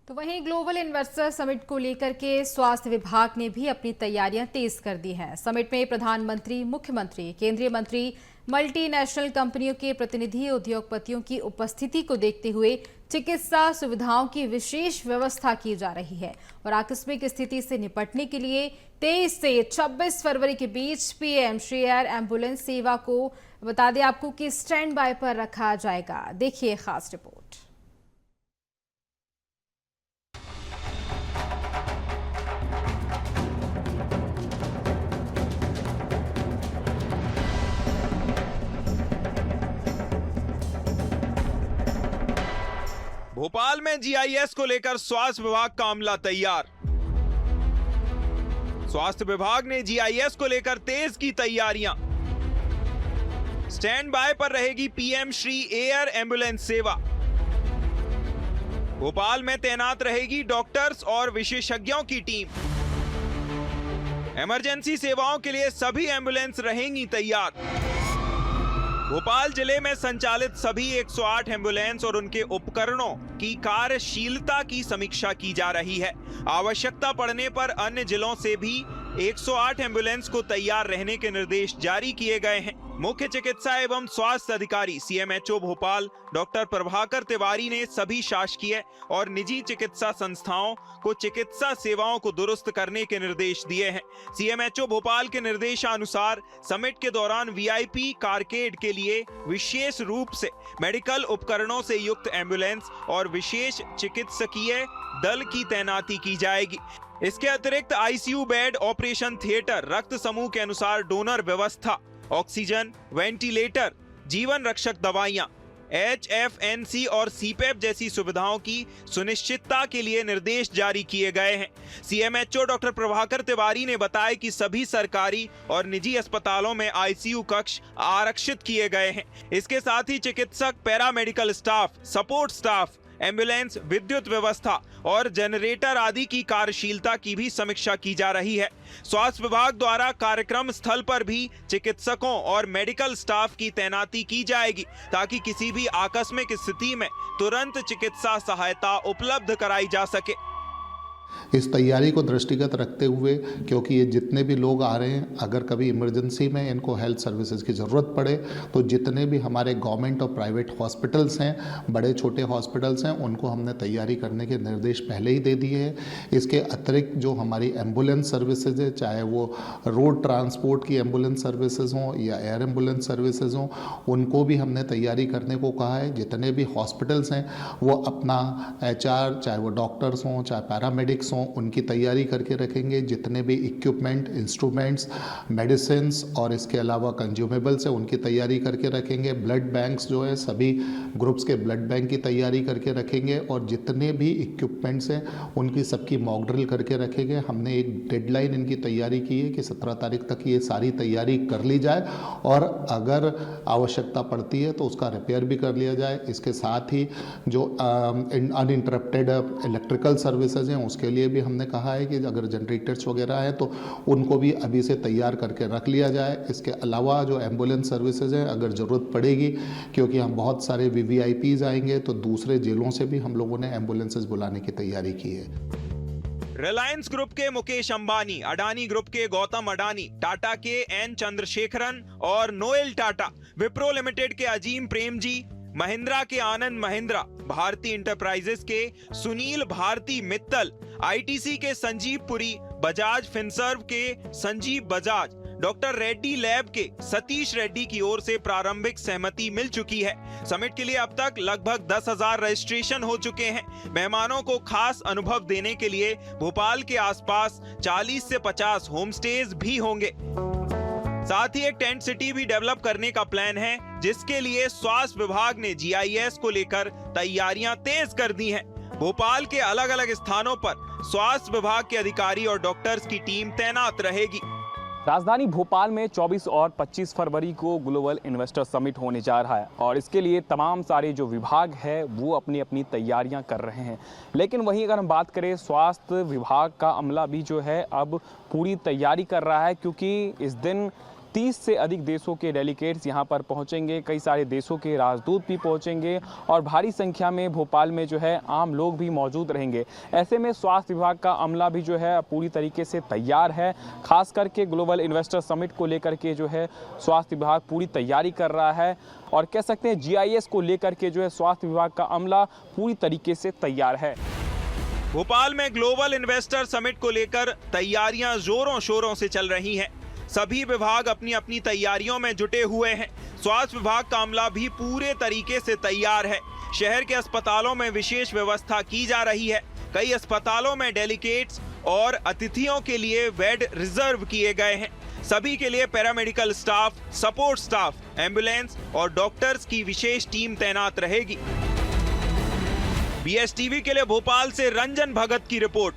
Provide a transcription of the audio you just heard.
तो वहीं global investor summit को लेकर के स्वास्थ्य विभाग ने भी अपनी तैयारियां तेज कर दी हैं। समिट में प्रधानमंत्री, मुख्यमंत्री, केंद्रीय मंत्री, मल्टीनेशनल कंपनियों के प्रतिनिधि, उद्योगपतियों की उपस्थिति को देखते हुए चिकित्सा सुविधाओं की विशेष व्यवस्था की जा रही है और आकस्मिक स्थिति से निपटने के लिए 23 से 26 फरवरी के बीच पीएम श्री एयर एम्बुलेंस सेवा को बता दें आपको कि स्टैंड बाय पर रखा जाएगा। देखिए खास रिपोर्ट। भोपाल में जीआईएस को लेकर स्वास्थ्य विभाग का अमला तैयार। स्वास्थ्य विभाग ने जीआईएस को लेकर तेज की तैयारियां। स्टैंड बाय पर रहेगी पीएम श्री एयर एम्बुलेंस सेवा। भोपाल में तैनात रहेगी डॉक्टर्स और विशेषज्ञों की टीम। इमरजेंसी सेवाओं के लिए सभी एम्बुलेंस रहेंगी तैयार। भोपाल जिले में संचालित सभी 108 एम्बुलेंस और उनके उपकरणों की कार्यशीलता की समीक्षा की जा रही है। आवश्यकता पड़ने पर अन्य जिलों से भी 108 एम्बुलेंस को तैयार रहने के निर्देश जारी किए गए हैं। मुख्य चिकित्सा एवं स्वास्थ्य अधिकारी सीएमएचओ भोपाल डॉक्टर प्रभाकर तिवारी ने सभी शासकीय और निजी चिकित्सा संस्थाओं को चिकित्सा सेवाओं को दुरुस्त करने के निर्देश दिए हैं। सीएमएचओ भोपाल के निर्देशानुसार समिट के दौरान वीआईपी कारकेड के लिए विशेष रूप से मेडिकल उपकरणों से युक्त एम्बुलेंस और विशेष चिकित्सकीय दल की तैनाती की जाएगी। इसके अतिरिक्त आईसीयू बेड, ऑपरेशन थिएटर, रक्त समूह के अनुसार डोनर व्यवस्था, ऑक्सीजन, वेंटिलेटर, जीवन रक्षक दवाइयां, HFNC और सीपेप जैसी सुविधाओं की सुनिश्चितता के लिए निर्देश जारी किए गए हैं। सीएमएचओ डॉक्टर प्रभाकर तिवारी ने बताया कि सभी सरकारी और निजी अस्पतालों में आईसीयू कक्ष आरक्षित किए गए हैं। इसके साथ ही चिकित्सक, paramedical staff, support staff, ambulance, विद्युत व्यवस्था और जनरेटर आदि की कार्यशीलता की भी समीक्षा की जा रही है। स्वास्थ्य विभाग द्वारा कार्यक्रम स्थल पर भी चिकित्सकों और मेडिकल स्टाफ की तैनाती की जाएगी ताकि किसी भी आकस्मिक स्थिति में तुरंत चिकित्सा सहायता उपलब्ध कराई जा सके। इस तैयारी को दृष्टिगत रखते हुए, क्योंकि ये जितने भी लोग आ रहे हैं, अगर कभी इमरजेंसी में इनको हेल्थ सर्विसेज की ज़रूरत पड़े तो जितने भी हमारे गवर्नमेंट और प्राइवेट हॉस्पिटल्स हैं, बड़े छोटे हॉस्पिटल्स हैं, उनको हमने तैयारी करने के निर्देश पहले ही दे दिए हैं। इसके अतिरिक्त जो हमारी एम्बुलेंस सर्विसेज है, चाहे वो रोड ट्रांसपोर्ट की एम्बुलेंस सर्विसेज हों या एयर एम्बुलेंस सर्विसेज हों, उनको भी हमने तैयारी करने को कहा है। जितने भी हॉस्पिटल्स हैं वो अपना HR, चाहे वो डॉक्टर्स हों, चाहे पैरामेडिक्स हों, उनकी तैयारी करके रखेंगे। जितने भी इक्विपमेंट, इंस्ट्रूमेंट्स, मेडिसिन्स और इसके अलावा कंज्यूमेबल्स है, उनकी तैयारी करके रखेंगे। ब्लड बैंक्स जो है, सभी ग्रुप्स के ब्लड बैंक की तैयारी करके रखेंगे और जितने भी इक्विपमेंट्स हैं उनकी सबकी मॉक ड्रिल करके रखेंगे। हमने एक डेडलाइन इनकी तैयारी की है कि 17 तारीख तक ये सारी तैयारी कर ली जाए और अगर आवश्यकता पड़ती है तो उसका रिपेयर भी कर लिया जाए। इसके साथ ही जो अनइंटरप्टेड इलेक्ट्रिकल सर्विसेज हैं उसके लिए भी हमने कहा है कि अगर जनरेटर्स वगैरह हैं तो उनको भी अभी से तैयार करके रख लिया जाए। इसके अलावा जो एम्बुलेंस सर्विसेज हैं, अगर ज़रूरत पड़ेगी, क्योंकि हम बहुत सारे VVIPs आएंगे, तो दूसरे जिलों से भी हम लोगों ने एम्बुलेंसेज बुलाने की तैयारी की है। रिलायंस ग्रुप के मुकेश अंबानी, अडानी ग्रुप के गौतम अडानी, टाटा के N चंद्रशेखरन और नोएल टाटा, विप्रो लिमिटेड के अजीम प्रेमजी, महिंद्रा के आनंद महिंद्रा, भारती इंटरप्राइजेस के सुनील भारती मित्तल, ITC के संजीव पुरी, बजाज फिनसर्व के संजीव बजाज, डॉक्टर रेड्डी लैब के सतीश रेड्डी की ओर से प्रारंभिक सहमति मिल चुकी है। समिट के लिए अब तक लगभग 10,000 रजिस्ट्रेशन हो चुके हैं। मेहमानों को खास अनुभव देने के लिए भोपाल के आसपास 40 से 50 होम स्टेज भी होंगे। साथ ही एक टेंट सिटी भी डेवलप करने का प्लान है, जिसके लिए स्वास्थ्य विभाग ने GIS को लेकर तैयारियां तेज कर दी हैं। भोपाल के अलग अलग स्थानों पर स्वास्थ्य विभाग के अधिकारी और डॉक्टर्स की टीम तैनात रहेगी। राजधानी भोपाल में 24 और 25 फरवरी को ग्लोबल इन्वेस्टर समिट होने जा रहा है और इसके लिए तमाम सारे जो विभाग है वो अपनी अपनी तैयारियां कर रहे हैं। लेकिन वहीं अगर हम बात करें, स्वास्थ्य विभाग का अमला भी जो है अब पूरी तैयारी कर रहा है, क्योंकि इस दिन 30 से अधिक देशों के डेलीगेट्स यहाँ पर पहुँचेंगे, कई सारे देशों के राजदूत भी पहुँचेंगे और भारी संख्या में भोपाल में जो है आम लोग भी मौजूद रहेंगे। ऐसे में स्वास्थ्य विभाग का अमला भी जो है पूरी तरीके से तैयार है। खास करके ग्लोबल इन्वेस्टर समिट को लेकर के जो है स्वास्थ्य विभाग पूरी तैयारी कर रहा है और कह सकते हैं GIS को लेकर के जो है स्वास्थ्य विभाग का अमला पूरी तरीके से तैयार है। भोपाल में ग्लोबल इन्वेस्टर समिट को लेकर तैयारियां जोरों शोरों से चल रही हैं। सभी विभाग अपनी अपनी तैयारियों में जुटे हुए हैं। स्वास्थ्य विभाग का अमला भी पूरे तरीके से तैयार है। शहर के अस्पतालों में विशेष व्यवस्था की जा रही है। कई अस्पतालों में डेलीगेट्स और अतिथियों के लिए बेड रिजर्व किए गए हैं। सभी के लिए paramedical staff, support staff, ambulance और डॉक्टर्स की विशेष टीम तैनात रहेगी। BSTV के लिए भोपाल से रंजन भगत की रिपोर्ट।